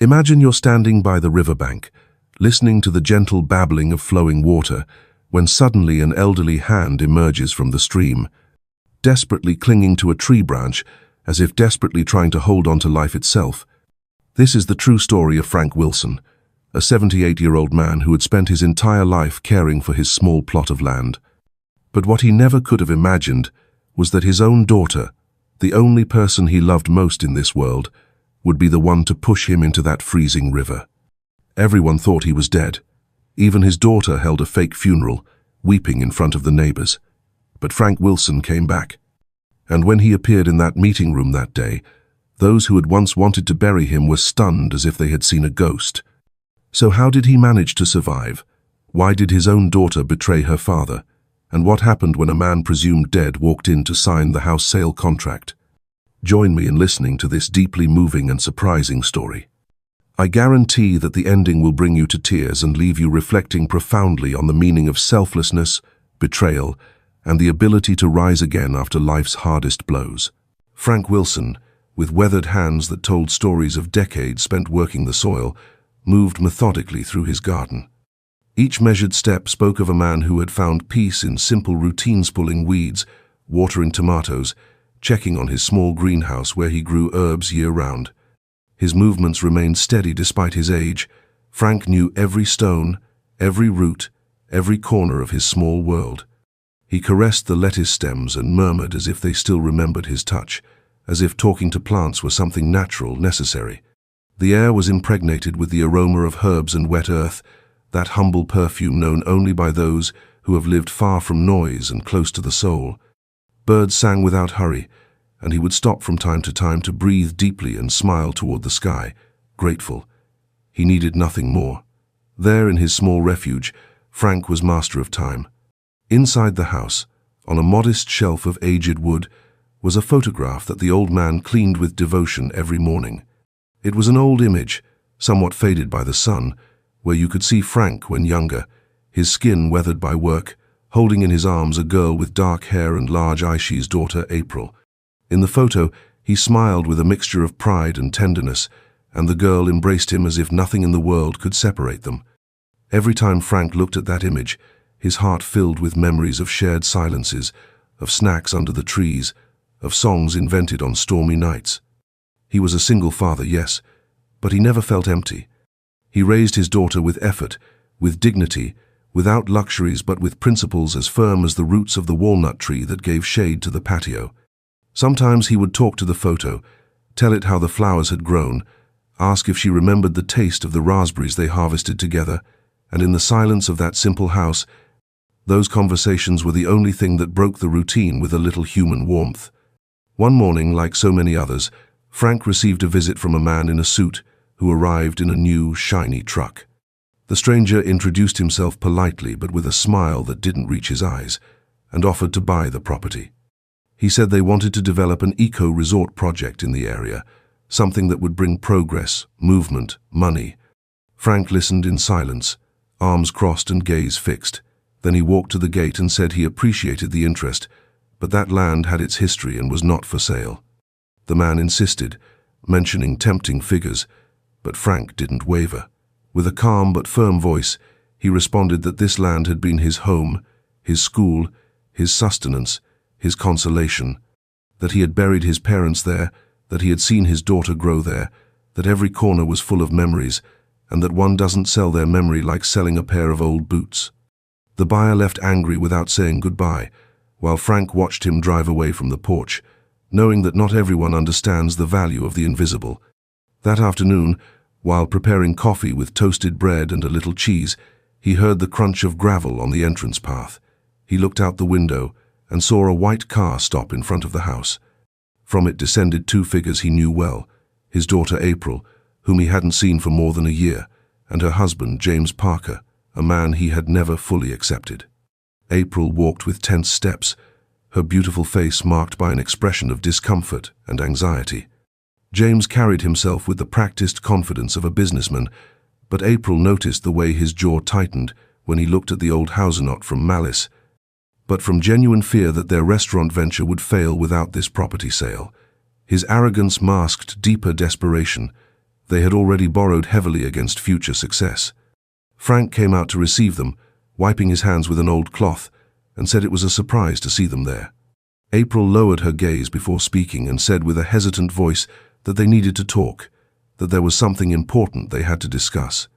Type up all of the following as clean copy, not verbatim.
Imagine you're standing by the riverbank, listening to the gentle babbling of flowing water, when suddenly an elderly hand emerges from the stream, desperately clinging to a tree branch, as if desperately trying to hold on to life itself. This is the true story of Frank Wilson, a 78-year-old man who had spent his entire life caring for his small plot of land. But what he never could have imagined was that his own daughter, the only person he loved most in this world, would be the one to push him into that freezing river. Everyone thought he was dead. Even his daughter held a fake funeral, weeping in front of the neighbors. But Frank Wilson came back. And when he appeared in that meeting room that day, those who had once wanted to bury him were stunned as if they had seen a ghost. So how did he manage to survive? Why did his own daughter betray her father? And what happened when a man presumed dead walked in to sign the house sale contract? Join me in listening to this deeply moving and surprising story. I guarantee that the ending will bring you to tears and leave you reflecting profoundly on the meaning of selflessness, betrayal, and the ability to rise again after life's hardest blows. Frank Wilson, with weathered hands that told stories of decades spent working the soil, moved methodically through his garden. Each measured step spoke of a man who had found peace in simple routines: pulling weeds, watering tomatoes, checking on his small greenhouse where he grew herbs year-round. His movements remained steady despite his age. Frank knew every stone, every root, every corner of his small world. He caressed the lettuce stems and murmured as if they still remembered his touch, as if talking to plants were something natural, necessary. The air was impregnated with the aroma of herbs and wet earth, that humble perfume known only by those who have lived far from noise and close to the soul. Birds sang without hurry, and he would stop from time to time to breathe deeply and smile toward the sky, grateful. He needed nothing more. There in his small refuge, Frank was master of time. Inside the house, on a modest shelf of aged wood, was a photograph that the old man cleaned with devotion every morning. It was an old image, somewhat faded by the sun, where you could see Frank when younger, his skin weathered by work, holding in his arms a girl with dark hair and large eyes, his daughter April. In the photo, he smiled with a mixture of pride and tenderness, and the girl embraced him as if nothing in the world could separate them. Every time Frank looked at that image, his heart filled with memories of shared silences, of snacks under the trees, of songs invented on stormy nights. He was a single father, yes, but he never felt empty. He raised his daughter with effort, with dignity, without luxuries but with principles as firm as the roots of the walnut tree that gave shade to the patio. Sometimes he would talk to the photo, tell it how the flowers had grown, ask if she remembered the taste of the raspberries they harvested together, and in the silence of that simple house, those conversations were the only thing that broke the routine with a little human warmth. One morning, like so many others, Frank received a visit from a man in a suit who arrived in a new, shiny truck. The stranger introduced himself politely but with a smile that didn't reach his eyes, and offered to buy the property. He said they wanted to develop an eco-resort project in the area, something that would bring progress, movement, money. Frank listened in silence, arms crossed and gaze fixed. Then he walked to the gate and said he appreciated the interest, but that land had its history and was not for sale. The man insisted, mentioning tempting figures, but Frank didn't waver. With a calm but firm voice, he responded that this land had been his home, his school, his sustenance, his consolation, that he had buried his parents there, that he had seen his daughter grow there, that every corner was full of memories, and that one doesn't sell their memory like selling a pair of old boots. The buyer left angry without saying goodbye, while Frank watched him drive away from the porch, knowing that not everyone understands the value of the invisible. That afternoon, while preparing coffee with toasted bread and a little cheese, he heard the crunch of gravel on the entrance path. He looked out the window and saw a white car stop in front of the house. From it descended two figures he knew well, his daughter April, whom he hadn't seen for more than a year, and her husband James Parker, a man he had never fully accepted. April walked with tense steps, her beautiful face marked by an expression of discomfort and anxiety. James carried himself with the practiced confidence of a businessman, but April noticed the way his jaw tightened when he looked at the old house, not from malice, but from genuine fear that their restaurant venture would fail without this property sale. His arrogance masked deeper desperation, They had already borrowed heavily against future success. Frank came out to receive them, wiping his hands with an old cloth, and said it was a surprise to see them there. April lowered her gaze before speaking and said with a hesitant voice that they needed to talk, that there was something important they had to discuss.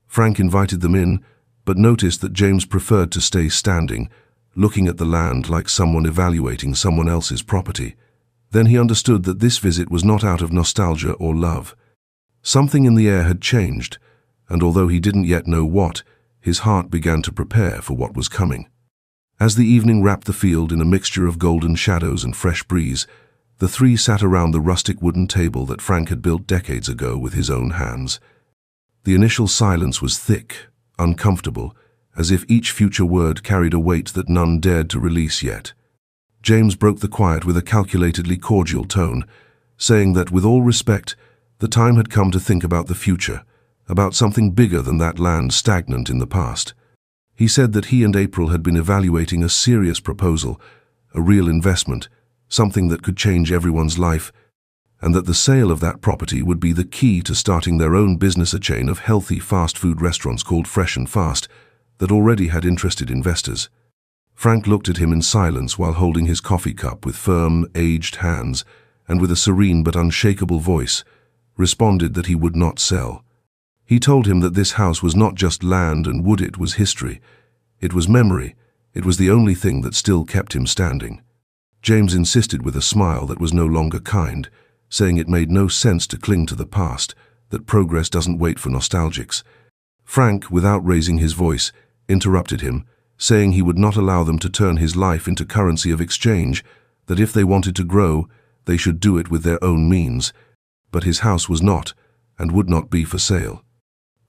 Frank invited them in, but noticed that James preferred to stay standing, looking at the land like someone evaluating someone else's property. Then he understood that this visit was not out of nostalgia or love. Something in the air had changed, and although he didn't yet know what, his heart began to prepare for what was coming. As the evening wrapped the field in a mixture of golden shadows and fresh breeze, the three sat around the rustic wooden table that Frank had built decades ago with his own hands. The initial silence was thick, uncomfortable, as if each future word carried a weight that none dared to release yet. James broke the quiet with a calculatedly cordial tone, saying that, with all respect, the time had come to think about the future, about something bigger than that land stagnant in the past. He said that he and April had been evaluating a serious proposal, a real investment, something that could change everyone's life, and that the sale of that property would be the key to starting their own business, a chain of healthy fast food restaurants called Fresh and Fast that already had interested investors. Frank looked at him in silence while holding his coffee cup with firm, aged hands, and with a serene but unshakable voice, responded that he would not sell. He told him that this house was not just land and wood, it was history. It was memory. It was the only thing that still kept him standing. James insisted with a smile that was no longer kind, saying it made no sense to cling to the past, that progress doesn't wait for nostalgics. Frank, without raising his voice, interrupted him, saying he would not allow them to turn his life into currency of exchange, that if they wanted to grow, they should do it with their own means. But his house was not, and would not be for sale.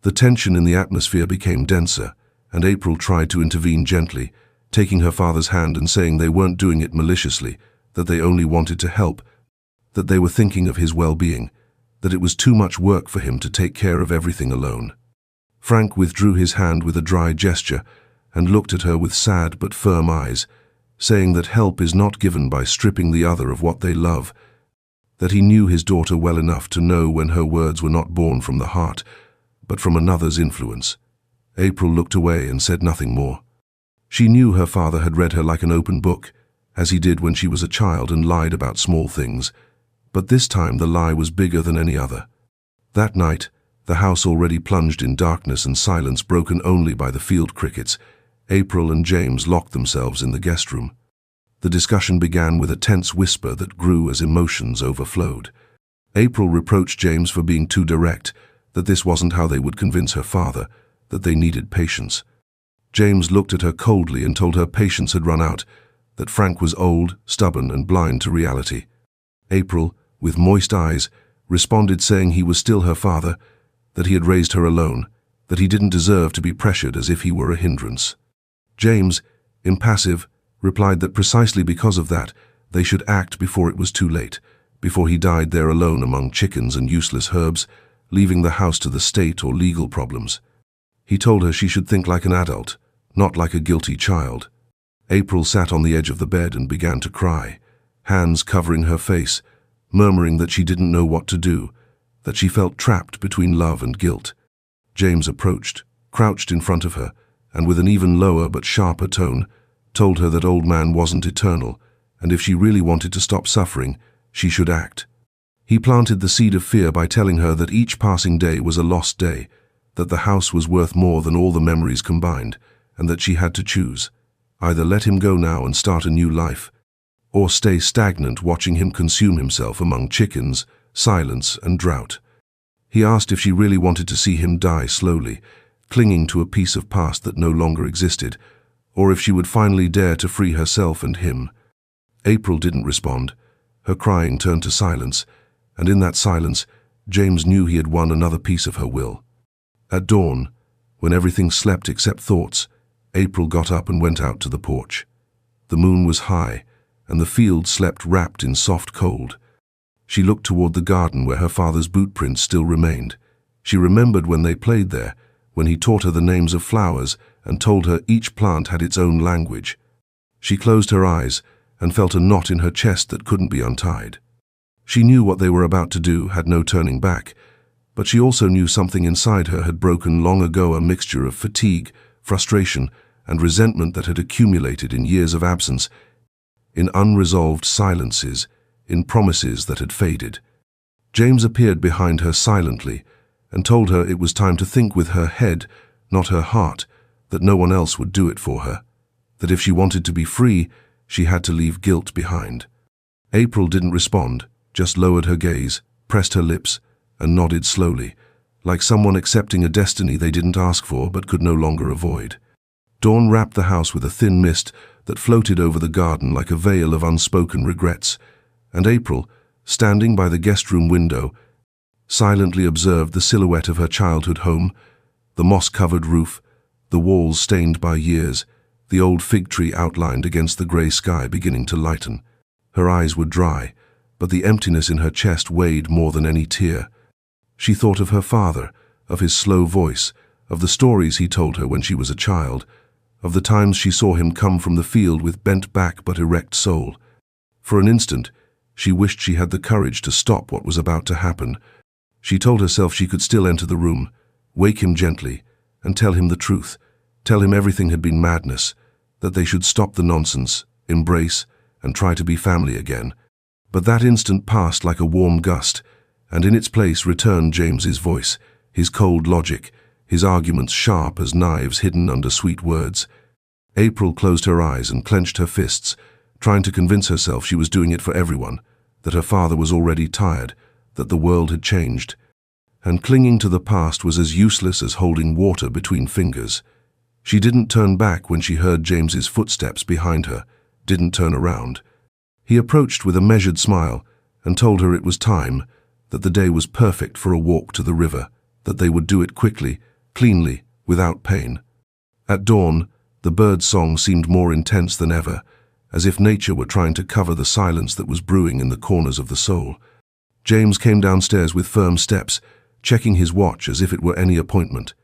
The tension in the atmosphere became denser, and April tried to intervene gently, taking her father's hand and saying they weren't doing it maliciously, that they only wanted to help, that they were thinking of his well-being, that it was too much work for him to take care of everything alone. Frank withdrew his hand with a dry gesture and looked at her with sad but firm eyes, saying that help is not given by stripping the other of what they love, that he knew his daughter well enough to know when her words were not born from the heart, but from another's influence. April looked away and said nothing more. She knew her father had read her like an open book, as he did when she was a child and lied about small things, but this time the lie was bigger than any other. That night, the house already plunged in darkness and silence broken only by the field crickets, April and James locked themselves in the guest room. The discussion began with a tense whisper that grew as emotions overflowed. April reproached James for being too direct, that this wasn't how they would convince her father, that they needed patience. James looked at her coldly and told her patience had run out, that Frank was old, stubborn, and blind to reality. April, with moist eyes, responded saying he was still her father, that he had raised her alone, that he didn't deserve to be pressured as if he were a hindrance. James, impassive, replied that precisely because of that, they should act before it was too late, before he died there alone among chickens and useless herbs, leaving the house to the state or legal problems. He told her she should think like an adult, not like a guilty child. April sat on the edge of the bed and began to cry, hands covering her face, murmuring that she didn't know what to do, that she felt trapped between love and guilt. James approached, crouched in front of her, and with an even lower but sharper tone, told her that old man wasn't eternal, and if she really wanted to stop suffering, she should act. He planted the seed of fear by telling her that each passing day was a lost day, that the house was worth more than all the memories combined, and that she had to choose. Either let him go now and start a new life, or stay stagnant watching him consume himself among chickens, silence, and drought. He asked if she really wanted to see him die slowly, clinging to a piece of past that no longer existed, or if she would finally dare to free herself and him. April didn't respond. Her crying turned to silence, and in that silence, James knew he had won another piece of her will. At dawn, when everything slept except thoughts, April got up and went out to the porch. The moon was high, and the field slept wrapped in soft cold. She looked toward the garden where her father's boot prints still remained. She remembered when they played there, when he taught her the names of flowers and told her each plant had its own language. She closed her eyes and felt a knot in her chest that couldn't be untied. She knew what they were about to do had no turning back, But she also knew something inside her had broken long ago, a mixture of fatigue, frustration, and resentment that had accumulated in years of absence, in unresolved silences, in promises that had faded. James appeared behind her silently and told her it was time to think with her head, not her heart, that no one else would do it for her, that if she wanted to be free, she had to leave guilt behind. April didn't respond, just lowered her gaze, pressed her lips, and nodded slowly, like someone accepting a destiny they didn't ask for but could no longer avoid. Dawn wrapped the house with a thin mist that floated over the garden like a veil of unspoken regrets, and April, standing by the guest-room window, silently observed the silhouette of her childhood home, the moss-covered roof, the walls stained by years, the old fig tree outlined against the grey sky beginning to lighten. Her eyes were dry, but the emptiness in her chest weighed more than any tear. She thought of her father, of his slow voice, of the stories he told her when she was a child, of the times she saw him come from the field with bent back but erect soul. For an instant, she wished she had the courage to stop what was about to happen. She told herself she could still enter the room, wake him gently, and tell him the truth, tell him everything had been madness, that they should stop the nonsense, embrace, and try to be family again. But that instant passed like a warm gust, and in its place returned James's voice, his cold logic, his arguments sharp as knives hidden under sweet words. April closed her eyes and clenched her fists, trying to convince herself she was doing it for everyone, that her father was already tired, that the world had changed. And clinging to the past was as useless as holding water between fingers. She didn't turn back when she heard James's footsteps behind her, didn't turn around. He approached with a measured smile and told her it was time, that the day was perfect for a walk to the river, that they would do it quickly, cleanly, without pain. At dawn, the bird song seemed more intense than ever, as if nature were trying to cover the silence that was brewing in the corners of the soul. James came downstairs with firm steps, checking his watch as if it were any appointment.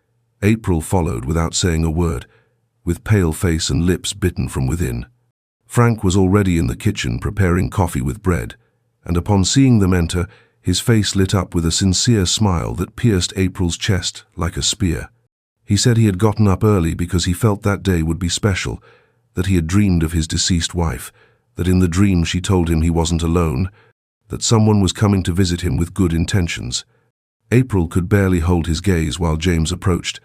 April followed without saying a word, with pale face and lips bitten from within. Frank was already in the kitchen preparing coffee with bread, and upon seeing them enter, his face lit up with a sincere smile that pierced April's chest like a spear. He said he had gotten up early because he felt that day would be special, that he had dreamed of his deceased wife, that in the dream she told him he wasn't alone, that someone was coming to visit him with good intentions. April could barely hold his gaze while James approached,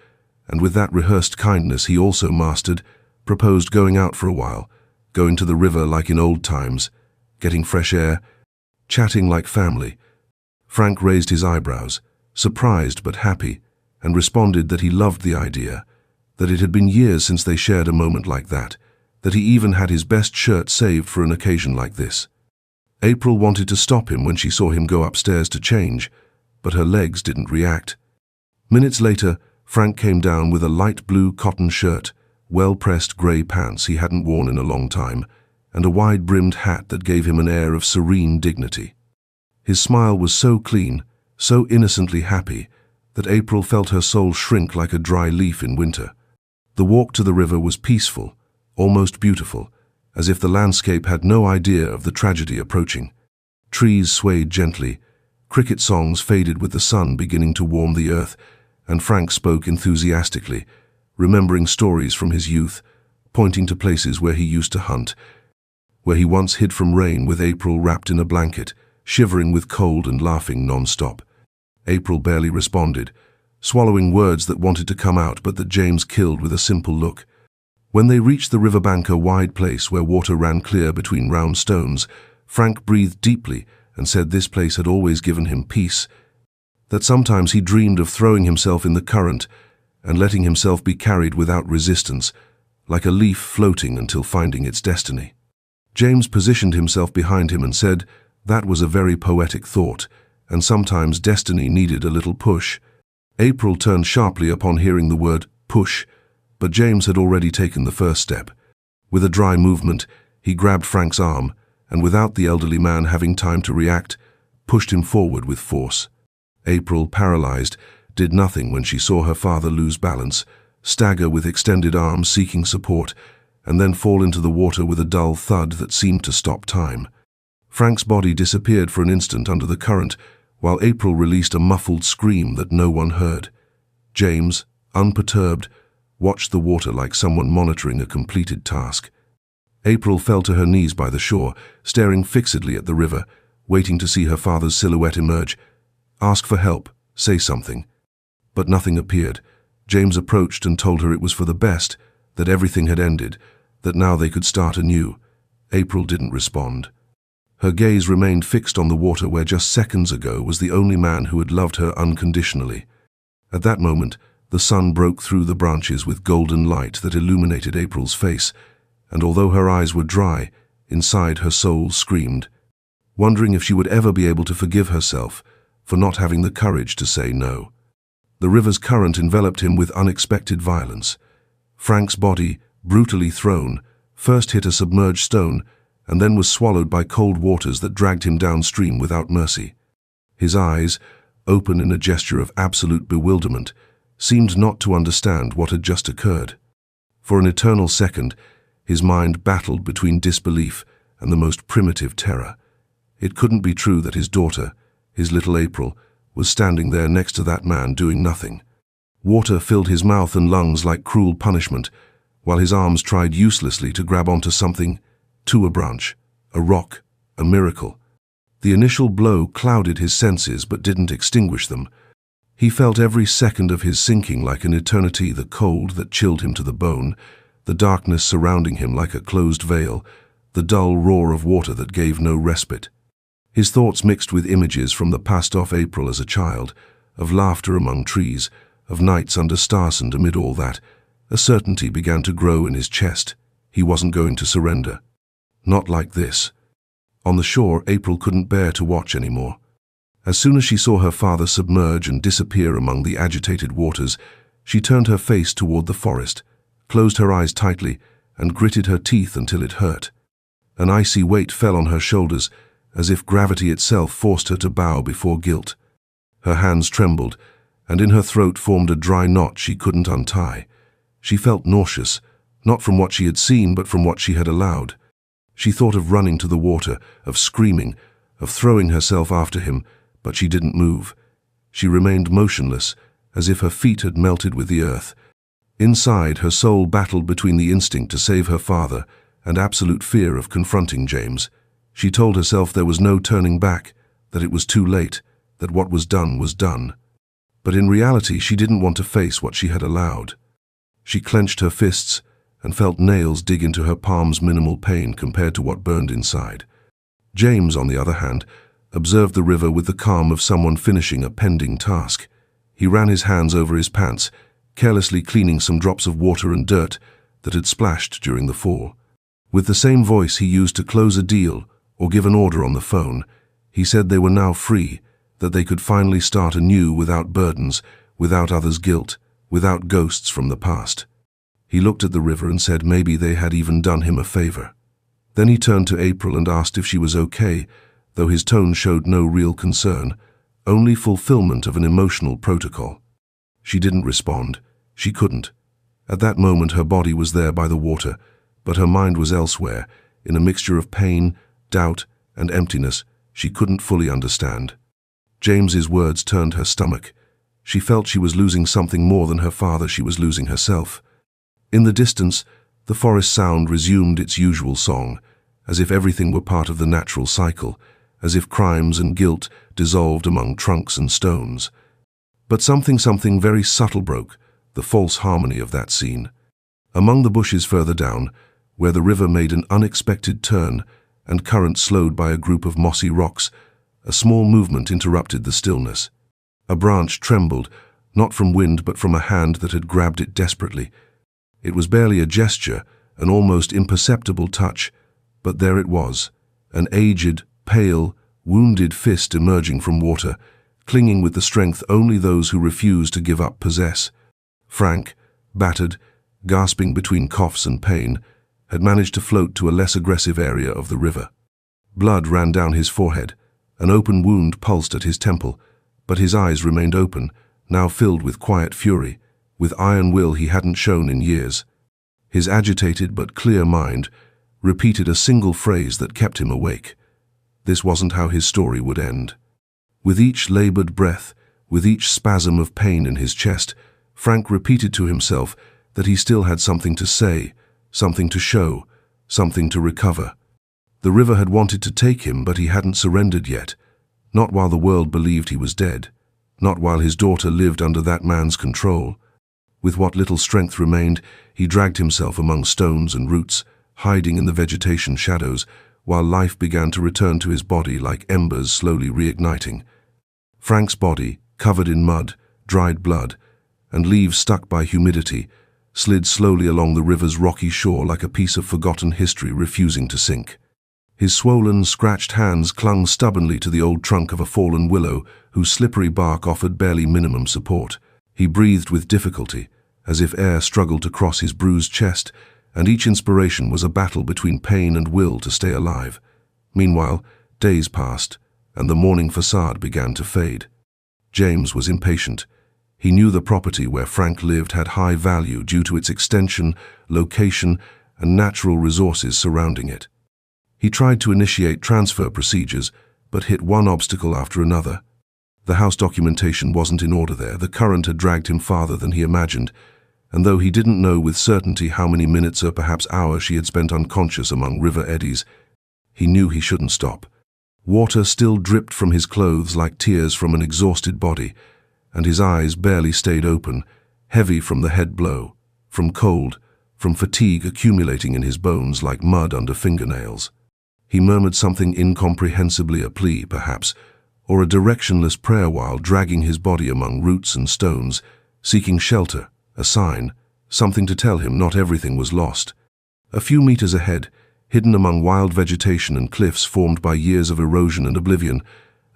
and with that rehearsed kindness he also mastered, proposed going out for a while, going to the river like in old times, getting fresh air, chatting like family. Frank raised his eyebrows, surprised but happy, and responded that he loved the idea, that it had been years since they shared a moment like that he even had his best shirt saved for an occasion like this. April wanted to stop him when she saw him go upstairs to change, but her legs didn't react. Minutes later, Frank came down with a light blue cotton shirt, well-pressed grey pants he hadn't worn in a long time, and a wide-brimmed hat that gave him an air of serene dignity. His smile was so clean, so innocently happy, that April felt her soul shrink like a dry leaf in winter. The walk to the river was peaceful, almost beautiful, as if the landscape had no idea of the tragedy approaching. Trees swayed gently, cricket songs faded with the sun beginning to warm the earth, and Frank spoke enthusiastically, remembering stories from his youth, pointing to places where he used to hunt, where he once hid from rain with April wrapped in a blanket, shivering with cold and laughing non-stop. April barely responded, swallowing words that wanted to come out but that James killed with a simple look. When they reached the riverbank, a wide place where water ran clear between round stones, Frank breathed deeply and said this place had always given him peace, that sometimes he dreamed of throwing himself in the current and letting himself be carried without resistance, like a leaf floating until finding its destiny. James positioned himself behind him and said that was a very poetic thought, and sometimes destiny needed a little push. April turned sharply upon hearing the word push, but James had already taken the first step. With a dry movement, he grabbed Frank's arm, and without the elderly man having time to react, pushed him forward with force. April, paralyzed, did nothing when she saw her father lose balance, stagger with extended arms seeking support, and then fall into the water with a dull thud that seemed to stop time. Frank's body disappeared for an instant under the current, while April released a muffled scream that no one heard. James, unperturbed, watched the water like someone monitoring a completed task. April fell to her knees by the shore, staring fixedly at the river, waiting to see her father's silhouette emerge. Ask for help, say something. But nothing appeared. James approached and told her it was for the best, that everything had ended, that now they could start anew. April didn't respond. Her gaze remained fixed on the water where just seconds ago was the only man who had loved her unconditionally. At that moment, the sun broke through the branches with golden light that illuminated April's face, and although her eyes were dry, inside her soul screamed, wondering if she would ever be able to forgive herself for not having the courage to say no. The river's current enveloped him with unexpected violence. Frank's body, brutally thrown, first hit a submerged stone and then was swallowed by cold waters that dragged him downstream without mercy. His eyes, open in a gesture of absolute bewilderment, seemed not to understand what had just occurred. For an eternal second, his mind battled between disbelief and the most primitive terror. It couldn't be true that his daughter, his little April, was standing there next to that man doing nothing. Water filled his mouth and lungs like cruel punishment, while his arms tried uselessly to grab onto something, to a branch, a rock, a miracle. The initial blow clouded his senses but didn't extinguish them. He felt every second of his sinking like an eternity, the cold that chilled him to the bone, the darkness surrounding him like a closed veil, the dull roar of water that gave no respite. His thoughts mixed with images from the past-off April as a child, of laughter among trees, of nights under stars, and amid all that, a certainty began to grow in his chest. He wasn't going to surrender. Not like this. On the shore, April couldn't bear to watch anymore. As soon as she saw her father submerge and disappear among the agitated waters, she turned her face toward the forest, closed her eyes tightly, and gritted her teeth until it hurt. An icy weight fell on her shoulders, as if gravity itself forced her to bow before guilt. Her hands trembled, and in her throat formed a dry knot she couldn't untie. She felt nauseous, not from what she had seen but from what she had allowed. She thought of running to the water, of screaming, of throwing herself after him, but she didn't move. She remained motionless, as if her feet had melted with the earth. Inside, her soul battled between the instinct to save her father and absolute fear of confronting James. She told herself there was no turning back, that it was too late, that what was done was done. But in reality, she didn't want to face what she had allowed. She clenched her fists and felt nails dig into her palms, minimal pain compared to what burned inside. James, on the other hand, observed the river with the calm of someone finishing a pending task. He ran his hands over his pants, carelessly cleaning some drops of water and dirt that had splashed during the fall. With the same voice he used to close a deal or give an order on the phone, he said they were now free, that they could finally start anew without burdens, without others' guilt, without ghosts from the past. He looked at the river and said maybe they had even done him a favor. Then he turned to April and asked if she was okay, though his tone showed no real concern, only fulfillment of an emotional protocol. She didn't respond. She couldn't. At that moment her body was there by the water, but her mind was elsewhere, in a mixture of pain, doubt, and emptiness she couldn't fully understand. James's words turned her stomach. She felt she was losing something more than her father. She was losing herself. In the distance, the forest sound resumed its usual song, as if everything were part of the natural cycle, as if crimes and guilt dissolved among trunks and stones. But something very subtle broke the false harmony of that scene. Among the bushes further down, where the river made an unexpected turn and current slowed by a group of mossy rocks, a small movement interrupted the stillness. A branch trembled, not from wind but from a hand that had grabbed it desperately. It was barely a gesture, an almost imperceptible touch, but there it was, an aged, pale, wounded fist emerging from water, clinging with the strength only those who refuse to give up possess. Frank, battered, gasping between coughs and pain, had managed to float to a less aggressive area of the river. Blood ran down his forehead, an open wound pulsed at his temple, but his eyes remained open, now filled with quiet fury, with iron will he hadn't shown in years. His agitated but clear mind repeated a single phrase that kept him awake. This wasn't how his story would end. With each labored breath, with each spasm of pain in his chest, Frank repeated to himself that he still had something to say, something to show, something to recover. The river had wanted to take him, but he hadn't surrendered yet. Not while the world believed he was dead. Not while his daughter lived under that man's control. With what little strength remained, he dragged himself among stones and roots, hiding in the vegetation shadows, while life began to return to his body like embers slowly reigniting. Frank's body, covered in mud, dried blood, and leaves stuck by humidity, slid slowly along the river's rocky shore like a piece of forgotten history refusing to sink. His swollen, scratched hands clung stubbornly to the old trunk of a fallen willow whose slippery bark offered barely minimum support. He breathed with difficulty, as if air struggled to cross his bruised chest, and each inspiration was a battle between pain and will to stay alive. Meanwhile, days passed, and the morning facade began to fade. James was impatient. He knew the property where Frank lived had high value due to its extension, location, and natural resources surrounding it. He tried to initiate transfer procedures, but hit one obstacle after another. The house documentation wasn't in order there. The current had dragged him farther than he imagined, and though he didn't know with certainty how many minutes or perhaps hours she had spent unconscious among river eddies, he knew he shouldn't stop. Water still dripped from his clothes like tears from an exhausted body, and his eyes barely stayed open, heavy from the head blow, from cold, from fatigue accumulating in his bones like mud under fingernails. He murmured something incomprehensibly, a plea, perhaps, or a directionless prayer while dragging his body among roots and stones, seeking shelter, a sign, something to tell him not everything was lost. A few meters ahead, hidden among wild vegetation and cliffs formed by years of erosion and oblivion,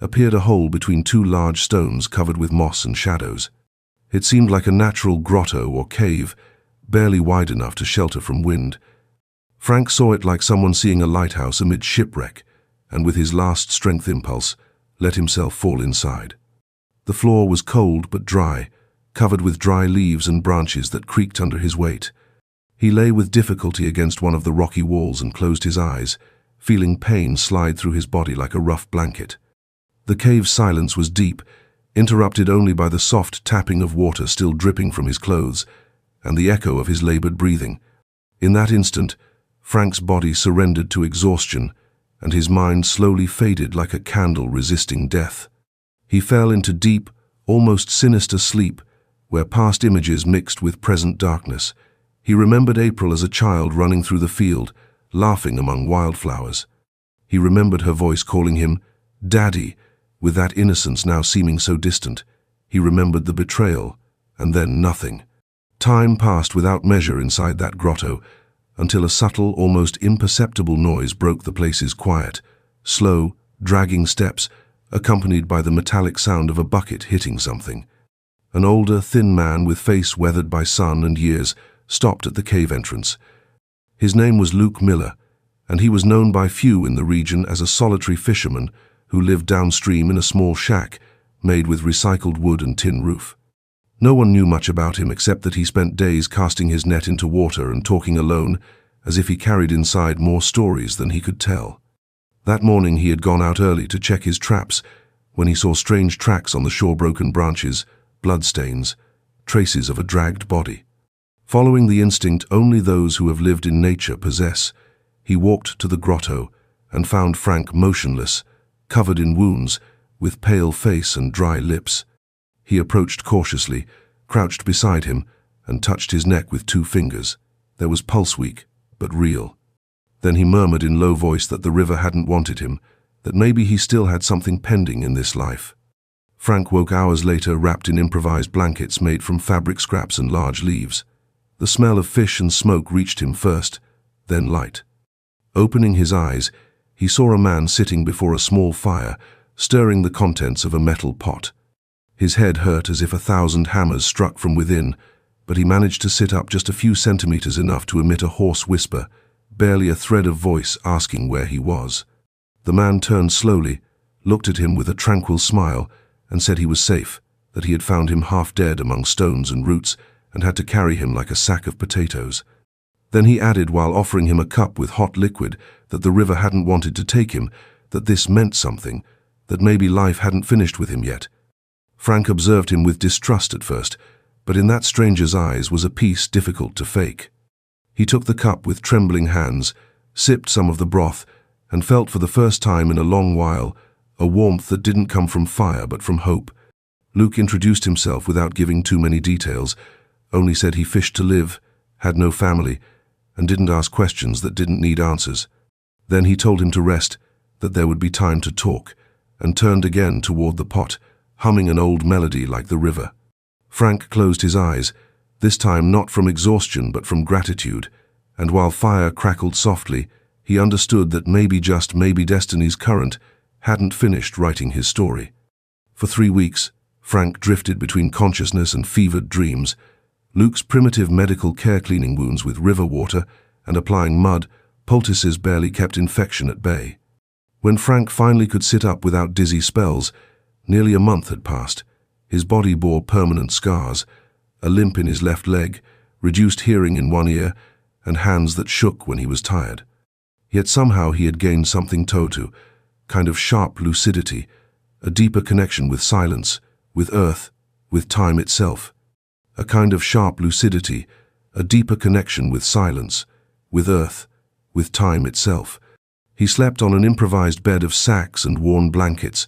appeared a hole between two large stones covered with moss and shadows. It seemed like a natural grotto or cave, barely wide enough to shelter from wind. Frank saw it like someone seeing a lighthouse amid shipwreck, and with his last strength impulse, let himself fall inside. The floor was cold but dry, covered with dry leaves and branches that creaked under his weight. He lay with difficulty against one of the rocky walls and closed his eyes, feeling pain slide through his body like a rough blanket. The cave's silence was deep, interrupted only by the soft tapping of water still dripping from his clothes, and the echo of his labored breathing. In that instant, Frank's body surrendered to exhaustion, and his mind slowly faded like a candle resisting death. He fell into deep, almost sinister sleep, where past images mixed with present darkness. He remembered April as a child running through the field, laughing among wildflowers. He remembered her voice calling him Daddy, with that innocence now seeming so distant. He remembered the betrayal, and then nothing. Time passed without measure inside that grotto, until a subtle, almost imperceptible noise broke the place's quiet, slow, dragging steps, accompanied by the metallic sound of a bucket hitting something. An older, thin man with face weathered by sun and years stopped at the cave entrance. His name was Luke Miller, and he was known by few in the region as a solitary fisherman who lived downstream in a small shack made with recycled wood and tin roof. No one knew much about him except that he spent days casting his net into water and talking alone, as if he carried inside more stories than he could tell. That morning he had gone out early to check his traps when he saw strange tracks on the shore, broken branches, bloodstains, traces of a dragged body. Following the instinct only those who have lived in nature possess, he walked to the grotto and found Frank motionless, covered in wounds, with pale face and dry lips. He approached cautiously, crouched beside him, and touched his neck with 2 fingers. There was pulse weak, but real. Then he murmured in low voice that the river hadn't wanted him, that maybe he still had something pending in this life. Frank woke hours later wrapped in improvised blankets made from fabric scraps and large leaves. The smell of fish and smoke reached him first, then light. Opening his eyes, he saw a man sitting before a small fire, stirring the contents of a metal pot. His head hurt as if 1,000 hammers struck from within, but he managed to sit up just a few centimeters, enough to emit a hoarse whisper, barely a thread of voice asking where he was. The man turned slowly, looked at him with a tranquil smile, and said he was safe, that he had found him half dead among stones and roots, and had to carry him like a sack of potatoes. Then he added, while offering him a cup with hot liquid, that the river hadn't wanted to take him, that this meant something, that maybe life hadn't finished with him yet. Frank observed him with distrust at first, but in that stranger's eyes was a peace difficult to fake. He took the cup with trembling hands, sipped some of the broth, and felt for the first time in a long while a warmth that didn't come from fire but from hope. Luke introduced himself without giving too many details, only said he fished to live, had no family, and didn't ask questions that didn't need answers. Then he told him to rest, that there would be time to talk, and turned again toward the pot, humming an old melody like the river. Frank closed his eyes, this time not from exhaustion but from gratitude, and while fire crackled softly, he understood that maybe just maybe Destiny's Current hadn't finished writing his story. For 3 weeks, Frank drifted between consciousness and fevered dreams, Luke's primitive medical care cleaning wounds with river water and applying mud poultices barely kept infection at bay. When Frank finally could sit up without dizzy spells, nearly a month had passed. His body bore permanent scars, a limp in his left leg, reduced hearing in one ear, and hands that shook when he was tired. Yet somehow he had gained something to, kind of sharp lucidity, a deeper connection with silence, with earth, with time itself. A kind of sharp lucidity, a deeper connection with silence, with earth, with time itself. He slept on an improvised bed of sacks and worn blankets,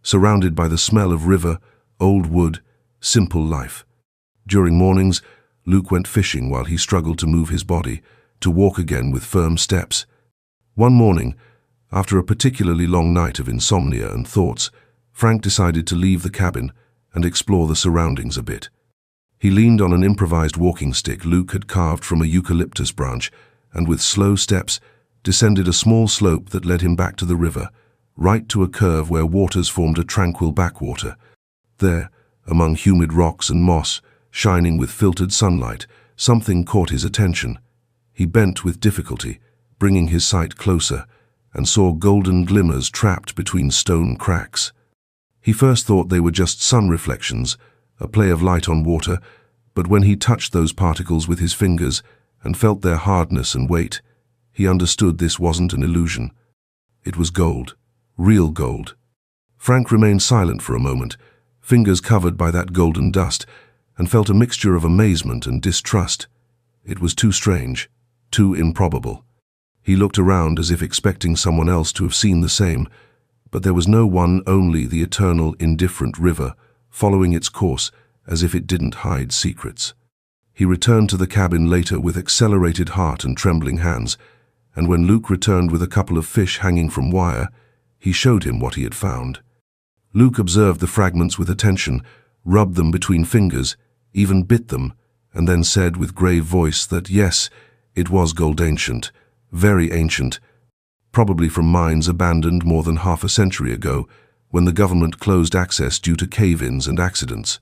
surrounded by the smell of river, old wood, simple life. During mornings, Luke went fishing while he struggled to move his body, to walk again with firm steps. One morning, after a particularly long night of insomnia and thoughts, Frank decided to leave the cabin and explore the surroundings a bit. He leaned on an improvised walking stick Luke had carved from a eucalyptus branch and with slow steps descended a small slope that led him back to the river, right to a curve where waters formed a tranquil backwater. There, among humid rocks and moss, shining with filtered sunlight, something caught his attention. He bent with difficulty, bringing his sight closer, and saw golden glimmers trapped between stone cracks. He first thought they were just sun reflections, a play of light on water, but when he touched those particles with his fingers and felt their hardness and weight, he understood this wasn't an illusion. It was gold, real gold. Frank remained silent for a moment, fingers covered by that golden dust, and felt a mixture of amazement and distrust. It was too strange, too improbable. He looked around as if expecting someone else to have seen the same, but there was no one, only the eternal, indifferent river, following its course as if it didn't hide secrets. He returned to the cabin later with accelerated heart and trembling hands, and when Luke returned with a couple of fish hanging from wire, he showed him what he had found. Luke observed the fragments with attention, rubbed them between fingers, even bit them, and then said with grave voice that yes, it was gold ancient, very ancient, probably from mines abandoned more than half a century ago, when the government closed access due to cave-ins and accidents.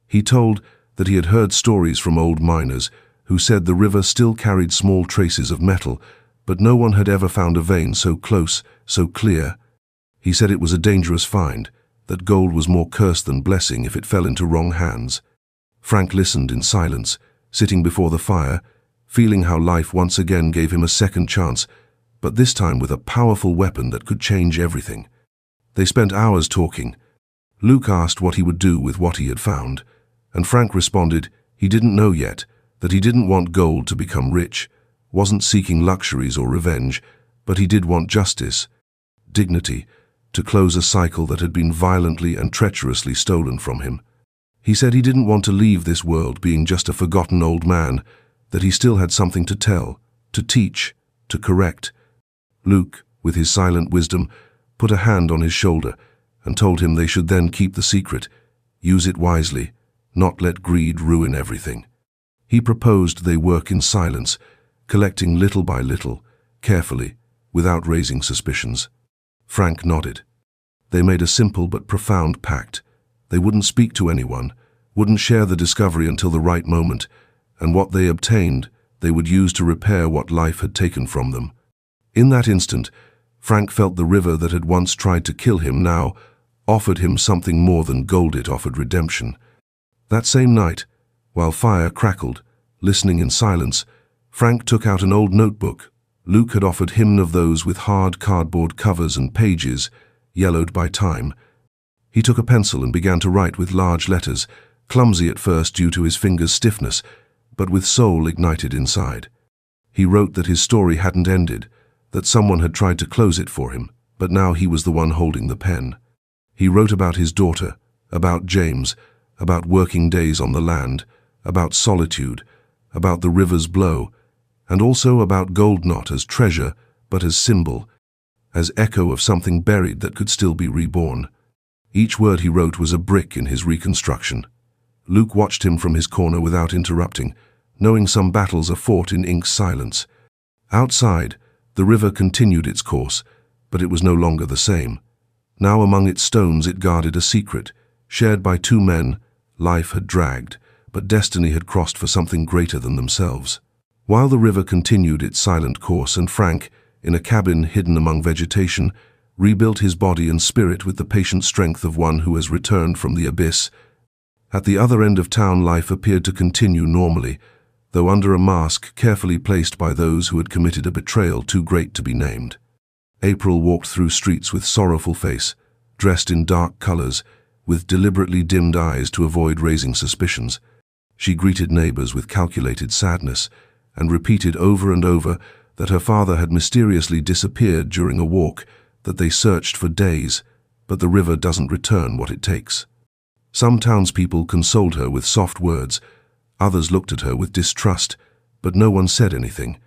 He told that he had heard stories from old miners who said the river still carried small traces of metal, but no one had ever found a vein so close, so clear. He said it was a dangerous find, that gold was more curse than blessing if it fell into wrong hands. Frank listened in silence, sitting before the fire, feeling how life once again gave him a second chance, but this time with a powerful weapon that could change everything. They spent hours talking. Luke asked what he would do with what he had found, and Frank responded he didn't know yet, that he didn't want gold to become rich, wasn't seeking luxuries or revenge, but he did want justice, dignity, to close a cycle that had been violently and treacherously stolen from him. He said he didn't want to leave this world being just a forgotten old man, that he still had something to tell, to teach, to correct. Luke, with his silent wisdom, put a hand on his shoulder and told him they should then keep the secret, use it wisely, not let greed ruin everything. He proposed they work in silence, collecting little by little, carefully, without raising suspicions. Frank nodded. They made a simple but profound pact. They wouldn't speak to anyone, wouldn't share the discovery until the right moment, and what they obtained they would use to repair what life had taken from them. In that instant, Frank felt the river that had once tried to kill him now offered him something more than gold. It offered redemption. That same night, while fire crackled, listening in silence, Frank took out an old notebook. Luke had offered him of those with hard cardboard covers and pages, yellowed by time. He took a pencil and began to write with large letters, clumsy at first due to his fingers' stiffness, but with soul ignited inside. He wrote that his story hadn't ended, that someone had tried to close it for him, but now he was the one holding the pen. He wrote about his daughter, about James, about working days on the land, about solitude, about the river's blow, and also about gold not as treasure, but as symbol, as echo of something buried that could still be reborn. Each word he wrote was a brick in his reconstruction. Luke watched him from his corner without interrupting, knowing some battles are fought in ink's silence. Outside, the river continued its course, but it was no longer the same. Now among its stones it guarded a secret, shared by two men. Life had dragged, but destiny had crossed for something greater than themselves. While the river continued its silent course and Frank, in a cabin hidden among vegetation, rebuilt his body and spirit with the patient strength of one who has returned from the abyss. At the other end of town, life appeared to continue normally, though under a mask carefully placed by those who had committed a betrayal too great to be named. April walked through streets with sorrowful face, dressed in dark colors, with deliberately dimmed eyes to avoid raising suspicions. She greeted neighbors with calculated sadness, and repeated over and over that her father had mysteriously disappeared during a walk, that they searched for days, but the river doesn't return what it takes. Some townspeople consoled her with soft words, others looked at her with distrust, but no one said anything.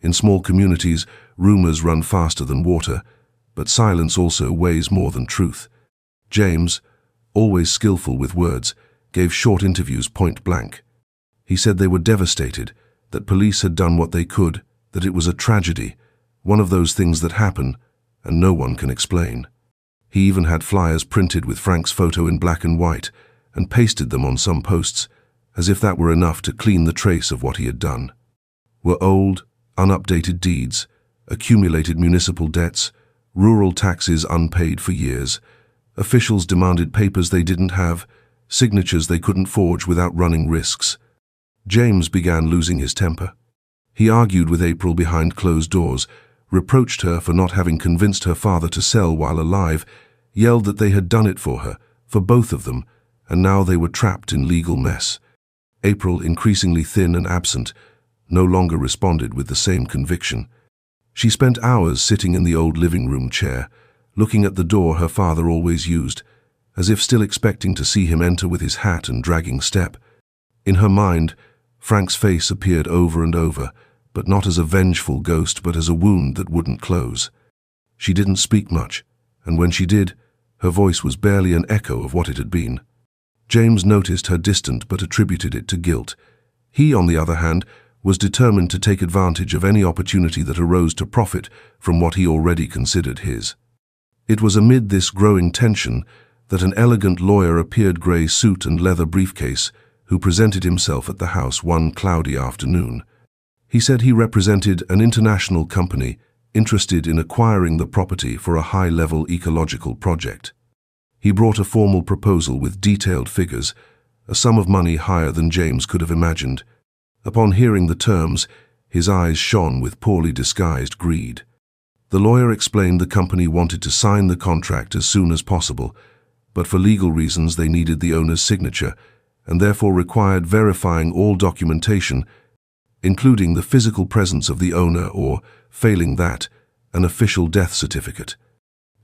In small communities, rumors run faster than water, but silence also weighs more than truth. James, always skillful with words, gave short interviews point blank. He said they were devastated, that police had done what they could, that it was a tragedy, one of those things that happen, and no one can explain. He even had flyers printed with Frank's photo in black and white, and pasted them on some posts, as if that were enough to clean the trace of what he had done. Were old, unupdated deeds, accumulated municipal debts, rural taxes unpaid for years. Officials demanded papers they didn't have, signatures they couldn't forge without running risks. James began losing his temper. He argued with April behind closed doors, reproached her for not having convinced her father to sell while alive, yelled that they had done it for her, for both of them, and now they were trapped in legal mess. April, increasingly thin and absent, no longer responded with the same conviction. She spent hours sitting in the old living room chair, looking at the door her father always used, as if still expecting to see him enter with his hat and dragging step. In her mind, Frank's face appeared over and over, but not as a vengeful ghost, but as a wound that wouldn't close. She didn't speak much, and when she did, her voice was barely an echo of what it had been. James noticed her distant but attributed it to guilt. He, on the other hand, was determined to take advantage of any opportunity that arose to profit from what he already considered his. It was amid this growing tension that an elegant lawyer appeared, grey suit and leather briefcase, who presented himself at the house one cloudy afternoon. He said he represented an international company interested in acquiring the property for a high-level ecological project. He brought a formal proposal with detailed figures, a sum of money higher than James could have imagined. Upon hearing the terms, his eyes shone with poorly disguised greed. The lawyer explained the company wanted to sign the contract as soon as possible, but for legal reasons they needed the owner's signature, and therefore required verifying all documentation, including the physical presence of the owner or, failing that, an official death certificate.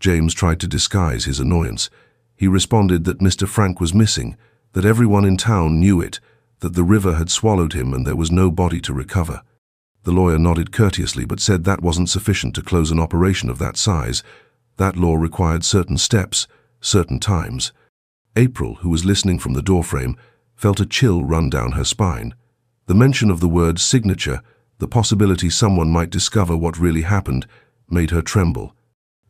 James tried to disguise his annoyance. He responded that Mr. Frank was missing, that everyone in town knew it, that the river had swallowed him and there was no body to recover. The lawyer nodded courteously but said that wasn't sufficient to close an operation of that size. That law required certain steps, certain times. April, who was listening from the doorframe, felt a chill run down her spine. The mention of the word signature, the possibility someone might discover what really happened, made her tremble.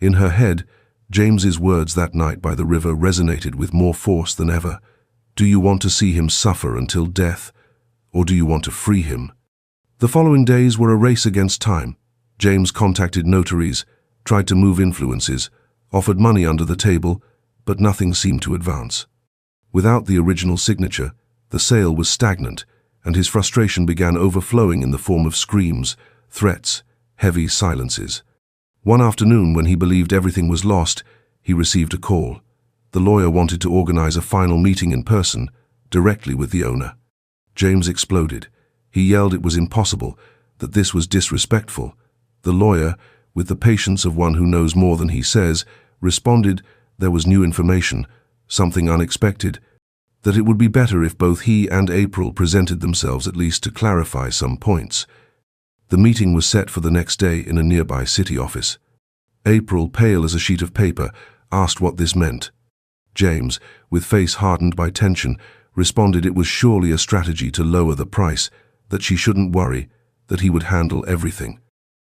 In her head, James's words that night by the river resonated with more force than ever. Do you want to see him suffer until death, or do you want to free him? The following days were a race against time. James contacted notaries, tried to move influences, offered money under the table, but nothing seemed to advance. Without the original signature, the sale was stagnant, and his frustration began overflowing in the form of screams, threats, heavy silences. One afternoon, when he believed everything was lost, He received a call. The lawyer wanted to organize a final meeting in person, directly with the owner. James exploded. He yelled it was impossible, that this was disrespectful. The lawyer, with the patience of one who knows more than he says, responded there was new information, something unexpected, that it would be better if both he and April presented themselves at least to clarify some points. The meeting was set for the next day in a nearby city office. April, pale as a sheet of paper, asked what this meant. James, with face hardened by tension, responded it was surely a strategy to lower the price, that she shouldn't worry, that he would handle everything.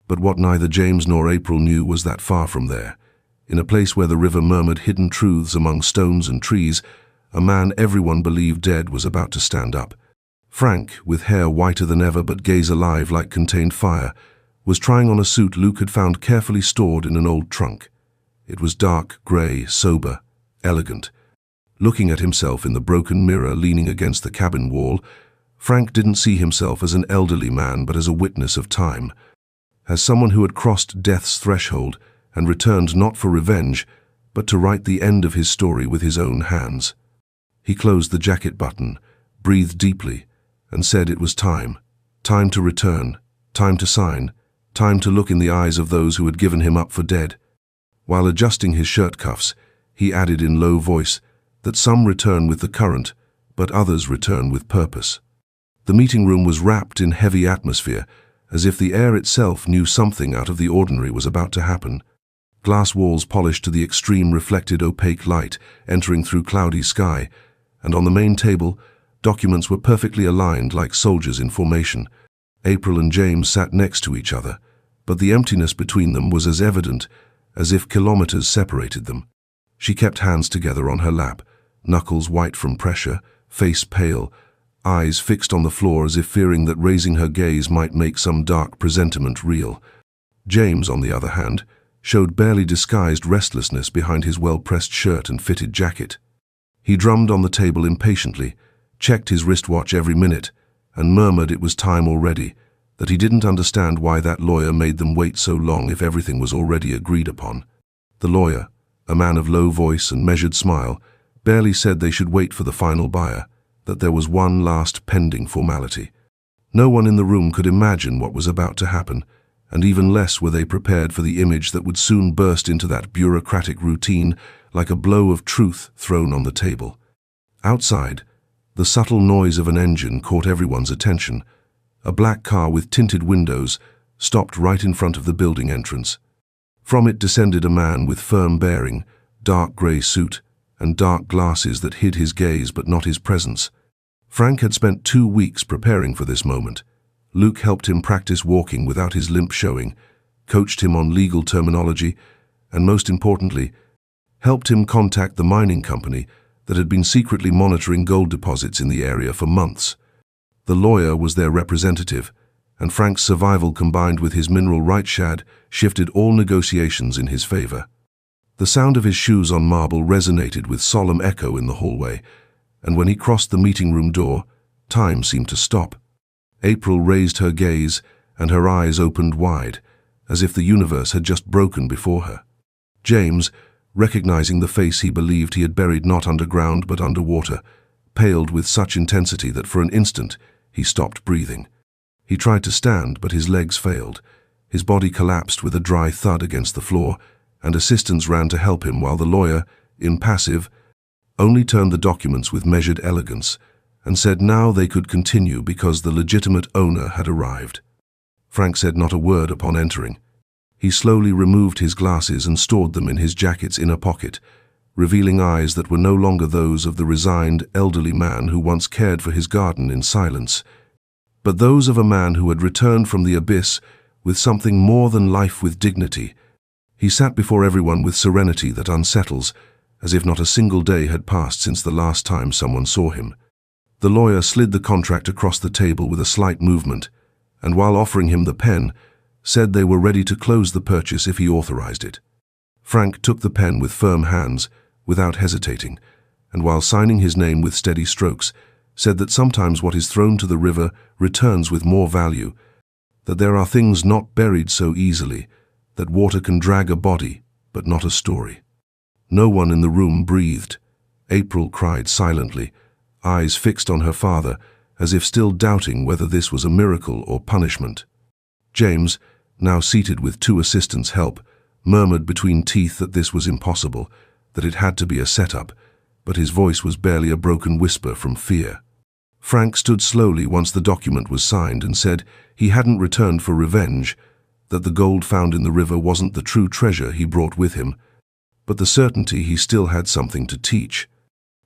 But what neither James nor April knew was that far from there, in a place where the river murmured hidden truths among stones and trees, a man everyone believed dead was about to stand up. Frank, with hair whiter than ever but gaze alive like contained fire, was trying on a suit Luke had found carefully stored in an old trunk. It was dark, grey, sober, elegant. Looking at himself in the broken mirror leaning against the cabin wall, Frank didn't see himself as an elderly man but as a witness of time, as someone who had crossed death's threshold and returned not for revenge, but to write the end of his story with his own hands. He closed the jacket button, breathed deeply, and said it was time. Time to return, time to sign, time to look in the eyes of those who had given him up for dead. While adjusting his shirt cuffs, he added in low voice that some return with the current, but others return with purpose. The meeting room was wrapped in heavy atmosphere, as if the air itself knew something out of the ordinary was about to happen. Glass walls polished to the extreme reflected opaque light entering through cloudy sky, and on the main table, documents were perfectly aligned like soldiers in formation. April and James sat next to each other, but the emptiness between them was as evident as if kilometers separated them. She kept hands together on her lap, knuckles white from pressure, face pale, eyes fixed on the floor as if fearing that raising her gaze might make some dark presentiment real. James, on the other hand, showed barely disguised restlessness behind his well-pressed shirt and fitted jacket. He drummed on the table impatiently, checked his wristwatch every minute, and murmured it was time already, that he didn't understand why that lawyer made them wait so long if everything was already agreed upon. The lawyer, a man of low voice and measured smile, barely said they should wait for the final buyer, that there was one last pending formality. No one in the room could imagine what was about to happen, and even less were they prepared for the image that would soon burst into that bureaucratic routine like a blow of truth thrown on the table. Outside, the subtle noise of an engine caught everyone's attention. A black car with tinted windows stopped right in front of the building entrance. From it descended a man with firm bearing, dark grey suit, and dark glasses that hid his gaze but not his presence. Frank had spent 2 weeks preparing for this moment. Luke helped him practice walking without his limp showing, coached him on legal terminology, and most importantly, helped him contact the mining company that had been secretly monitoring gold deposits in the area for months. The lawyer was their representative, and Frank's survival combined with his mineral rights shad shifted all negotiations in his favor. The sound of his shoes on marble resonated with solemn echo in the hallway, and when he crossed the meeting room door, time seemed to stop. April raised her gaze, and her eyes opened wide, as if the universe had just broken before her. James, recognizing the face he believed he had buried not underground but underwater, paled with such intensity that for an instant he stopped breathing. He tried to stand, but his legs failed. His body collapsed with a dry thud against the floor, and assistants ran to help him while the lawyer, impassive, only turned the documents with measured elegance and said now they could continue because the legitimate owner had arrived. Frank said not a word upon entering. He slowly removed his glasses and stored them in his jacket's inner pocket, revealing eyes that were no longer those of the resigned, elderly man who once cared for his garden in silence, but those of a man who had returned from the abyss with something more than life with dignity. He sat before everyone with serenity that unsettles, as if not a single day had passed since the last time someone saw him. The lawyer slid the contract across the table with a slight movement, and while offering him the pen, said they were ready to close the purchase if he authorized it. Frank took the pen with firm hands, without hesitating, and while signing his name with steady strokes, said that sometimes what is thrown to the river returns with more value, that there are things not buried so easily, that water can drag a body, but not a story. No one in the room breathed. April cried silently, eyes fixed on her father, as if still doubting whether this was a miracle or punishment. James, now seated with two assistants' help, murmured between teeth that this was impossible, that it had to be a setup, but his voice was barely a broken whisper from fear. Frank stood slowly once the document was signed and said he hadn't returned for revenge, that the gold found in the river wasn't the true treasure he brought with him, but the certainty he still had something to teach.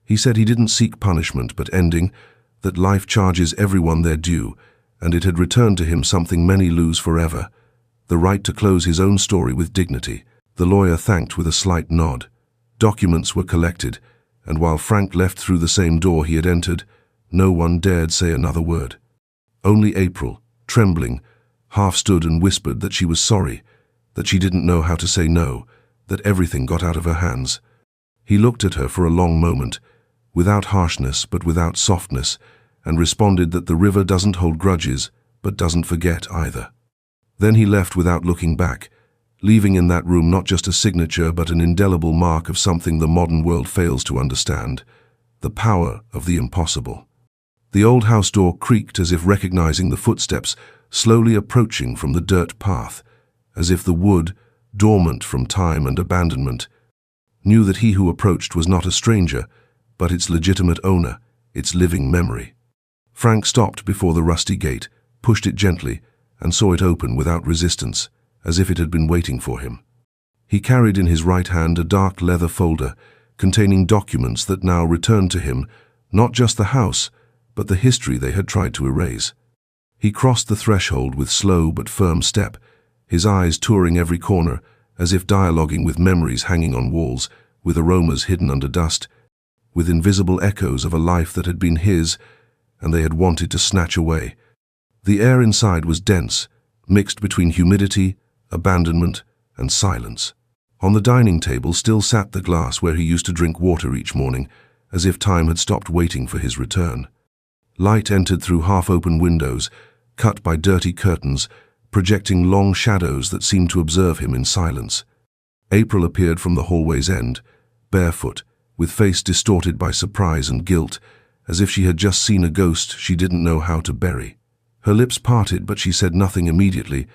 He said he didn't seek punishment but ending, that life charges everyone their due, and it had returned to him something many lose forever, the right to close his own story with dignity. The lawyer thanked with a slight nod. Documents were collected, and while Frank left through the same door he had entered, no one dared say another word. Only April, trembling, half stood and whispered that she was sorry, that she didn't know how to say no, that everything got out of her hands. He looked at her for a long moment, without harshness but without softness, and responded that the river doesn't hold grudges, but doesn't forget either. Then he left without looking back, leaving in that room not just a signature but an indelible mark of something the modern world fails to understand, the power of the impossible. The old house door creaked as if recognizing the footsteps slowly approaching from the dirt path, as if the wood, dormant from time and abandonment, knew that he who approached was not a stranger, but its legitimate owner, its living memory. Frank stopped before the rusty gate, pushed it gently, and saw it open without resistance, as if it had been waiting for him. He carried in his right hand a dark leather folder containing documents that now returned to him not just the house, but the history they had tried to erase. He crossed the threshold with slow but firm step, his eyes touring every corner, as if dialoguing with memories hanging on walls, with aromas hidden under dust, with invisible echoes of a life that had been his, and they had wanted to snatch away. The air inside was dense, mixed between humidity, abandonment, and silence. On the dining table still sat the glass where he used to drink water each morning, as if time had stopped waiting for his return. Light entered through half-open windows, cut by dirty curtains, projecting long shadows that seemed to observe him in silence. April appeared from the hallway's end, barefoot, with face distorted by surprise and guilt, as if she had just seen a ghost she didn't know how to bury. Her lips parted, but she said nothing immediately.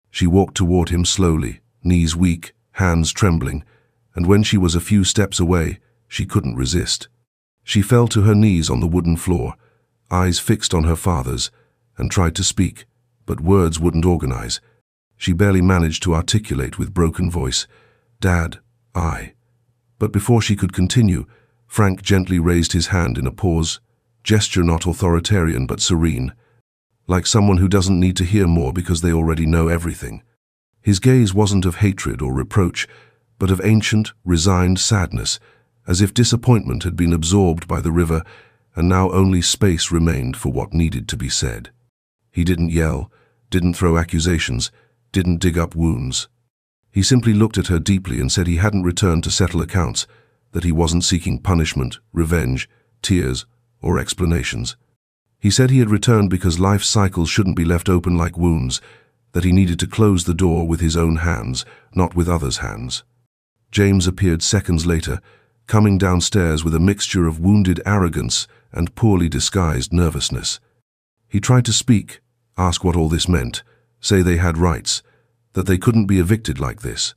She walked toward him slowly, knees weak, hands trembling, and when she was a few steps away, she couldn't resist. She fell to her knees on the wooden floor, eyes fixed on her father's, and tried to speak, but words wouldn't organize. She barely managed to articulate with broken voice, "Dad, I." But before she could continue, Frank gently raised his hand in a pause, gesture not authoritarian but serene, like someone who doesn't need to hear more because they already know everything. His gaze wasn't of hatred or reproach, but of ancient, resigned sadness, as if disappointment had been absorbed by the river and now only space remained for what needed to be said. He didn't yell, didn't throw accusations, didn't dig up wounds. He simply looked at her deeply and said he hadn't returned to settle accounts, that he wasn't seeking punishment, revenge, tears, or explanations. He said he had returned because life's cycles shouldn't be left open like wounds, that he needed to close the door with his own hands, not with others' hands. James appeared seconds later, coming downstairs with a mixture of wounded arrogance and poorly disguised nervousness. He tried to speak, ask what all this meant, say they had rights, that they couldn't be evicted like this.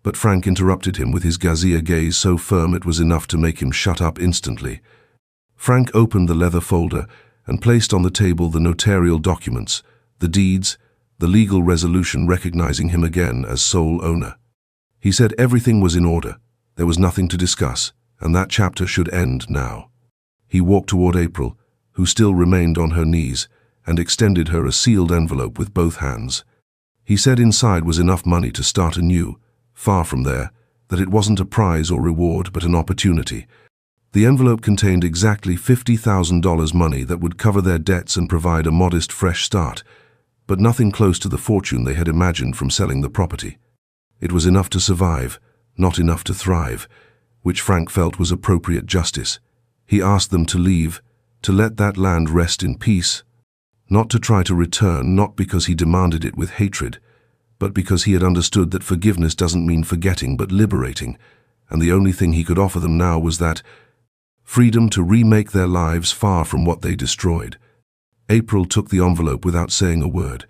But Frank interrupted him with his gazia gaze so firm it was enough to make him shut up instantly. Frank opened the leather folder and placed on the table the notarial documents, the deeds, the legal resolution recognizing him again as sole owner. He said everything was in order, there was nothing to discuss, and that chapter should end now. He walked toward April, who still remained on her knees, and extended her a sealed envelope with both hands. He said inside was enough money to start anew, far from there, that it wasn't a prize or reward but an opportunity. The envelope contained exactly $50,000 money that would cover their debts and provide a modest fresh start, but nothing close to the fortune they had imagined from selling the property. It was enough to survive, not enough to thrive, which Frank felt was appropriate justice. He asked them to leave, to let that land rest in peace, not to try to return, not because he demanded it with hatred, but because he had understood that forgiveness doesn't mean forgetting but liberating, and the only thing he could offer them now was that freedom to remake their lives far from what they destroyed. April took the envelope without saying a word.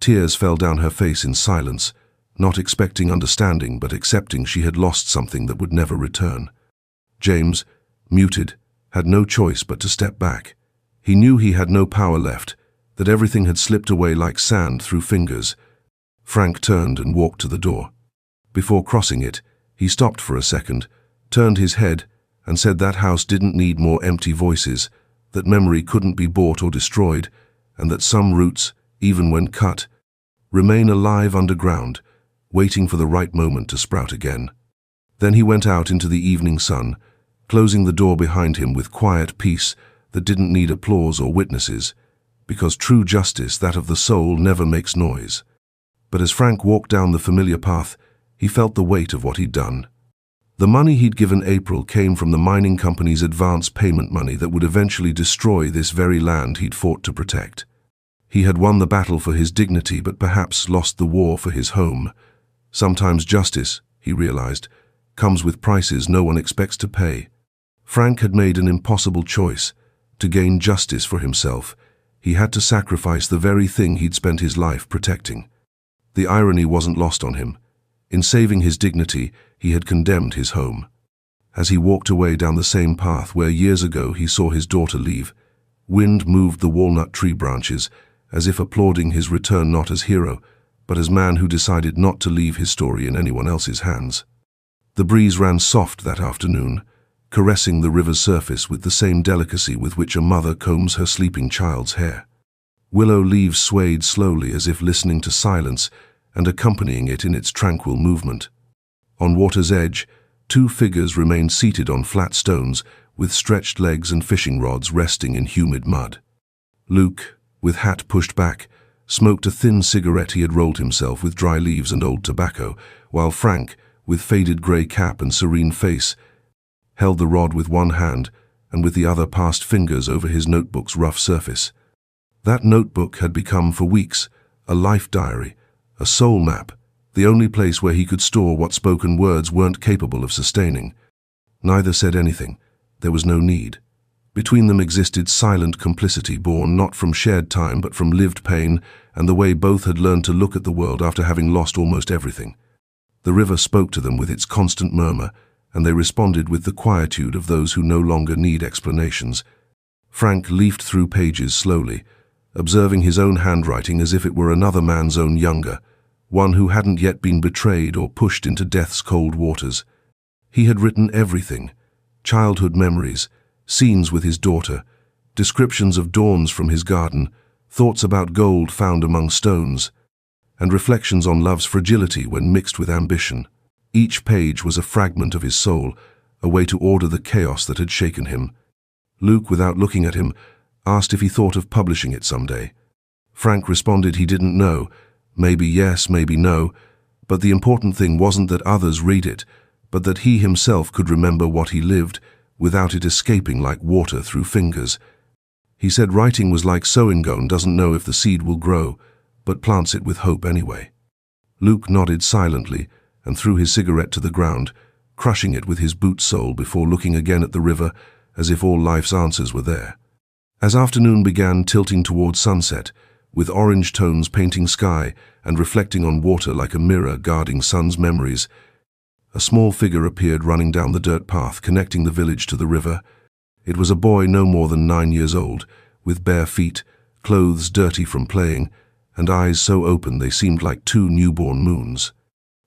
Tears fell down her face in silence, not expecting understanding but accepting she had lost something that would never return. James, muted, had no choice but to step back. He knew he had no power left, that everything had slipped away like sand through fingers. Frank turned and walked to the door. Before crossing it, he stopped for a second, turned his head, and said that house didn't need more empty voices, that memory couldn't be bought or destroyed, and that some roots, even when cut, remain alive underground, waiting for the right moment to sprout again. Then he went out into the evening sun, closing the door behind him with quiet peace that didn't need applause or witnesses, because true justice, that of the soul, never makes noise. But as Frank walked down the familiar path, he felt the weight of what he'd done. The money he'd given April came from the mining company's advance payment money that would eventually destroy this very land he'd fought to protect. He had won the battle for his dignity, but perhaps lost the war for his home. Sometimes justice, he realized, comes with prices no one expects to pay. Frank had made an impossible choice. To gain justice for himself, he had to sacrifice the very thing he'd spent his life protecting. The irony wasn't lost on him. In saving his dignity, he had condemned his home. As he walked away down the same path where years ago he saw his daughter leave, wind moved the walnut tree branches, as if applauding his return not as hero, but as man who decided not to leave his story in anyone else's hands. The breeze ran soft that afternoon, caressing the river's surface with the same delicacy with which a mother combs her sleeping child's hair. Willow leaves swayed slowly as if listening to silence and accompanying it in its tranquil movement. On water's edge, two figures remained seated on flat stones with stretched legs and fishing rods resting in humid mud. Luke, with hat pushed back, smoked a thin cigarette he had rolled himself with dry leaves and old tobacco, while Frank, with faded grey cap and serene face, held the rod with one hand and with the other passed fingers over his notebook's rough surface. That notebook had become for weeks a life diary, a soul map, the only place where he could store what spoken words weren't capable of sustaining. Neither said anything. There was no need. Between them existed silent complicity born not from shared time but from lived pain and the way both had learned to look at the world after having lost almost everything. The river spoke to them with its constant murmur, and they responded with the quietude of those who no longer need explanations. Frank leafed through pages slowly, observing his own handwriting as if it were another man's own younger, one who hadn't yet been betrayed or pushed into death's cold waters. He had written everything: childhood memories, scenes with his daughter, descriptions of dawns from his garden, thoughts about gold found among stones, and reflections on love's fragility when mixed with ambition. Each page was a fragment of his soul, a way to order the chaos that had shaken him. Luke, without looking at him, asked if he thought of publishing it someday. Frank responded he didn't know, maybe yes, maybe no, but the important thing wasn't that others read it, but that he himself could remember what he lived, without it escaping like water through fingers. He said writing was like sowing. Gone doesn't know if the seed will grow, but plants it with hope anyway. Luke nodded silently and threw his cigarette to the ground, crushing it with his boot sole before looking again at the river as if all life's answers were there. As afternoon began tilting towards sunset, with orange tones painting sky and reflecting on water like a mirror guarding sun's memories, a small figure appeared running down the dirt path connecting the village to the river. It was a boy no more than 9 years old, with bare feet, clothes dirty from playing, and eyes so open they seemed like two newborn moons.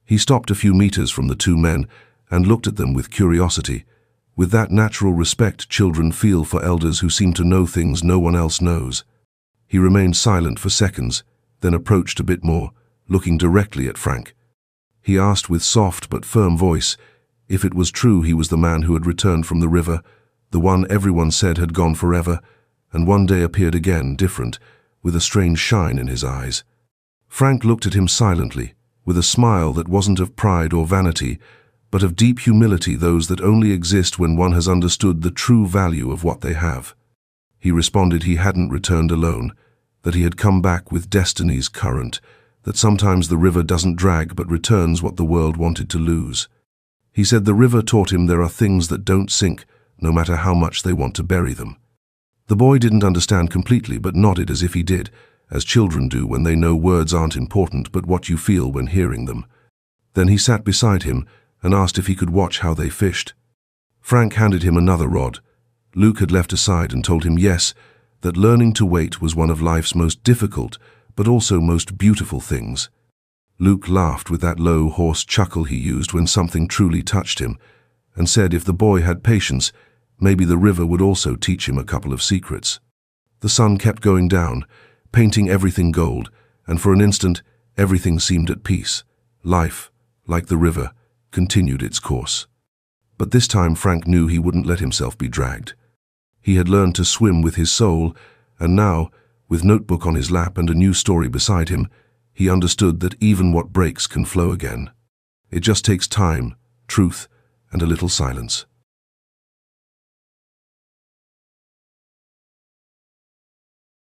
He stopped a few meters from the two men and looked at them with curiosity, with that natural respect children feel for elders who seem to know things no one else knows. He remained silent for seconds, then approached a bit more, looking directly at Frank. He asked with soft but firm voice if it was true he was the man who had returned from the river, the one everyone said had gone forever, and one day appeared again, different, with a strange shine in his eyes. Frank looked at him silently, with a smile that wasn't of pride or vanity, but of deep humility, those that only exist when one has understood the true value of what they have. He responded he hadn't returned alone, that he had come back with destiny's current, that sometimes the river doesn't drag but returns what the world wanted to lose. He said the river taught him there are things that don't sink, no matter how much they want to bury them. The boy didn't understand completely, but nodded as if he did, as children do when they know words aren't important but what you feel when hearing them. Then he sat beside him and asked if he could watch how they fished. Frank handed him another rod. Luke had left aside and told him yes, that learning to wait was one of life's most difficult but also most beautiful things. Luke laughed with that low, hoarse chuckle he used when something truly touched him, and said if the boy had patience, maybe the river would also teach him a couple of secrets. The sun kept going down, painting everything gold, and for an instant everything seemed at peace. Life, like the river, continued its course. But this time Frank knew he wouldn't let himself be dragged. He had learned to swim with his soul, and now, with notebook on his lap and a new story beside him, he understood that even what breaks can flow again. It just takes time, truth, and a little silence.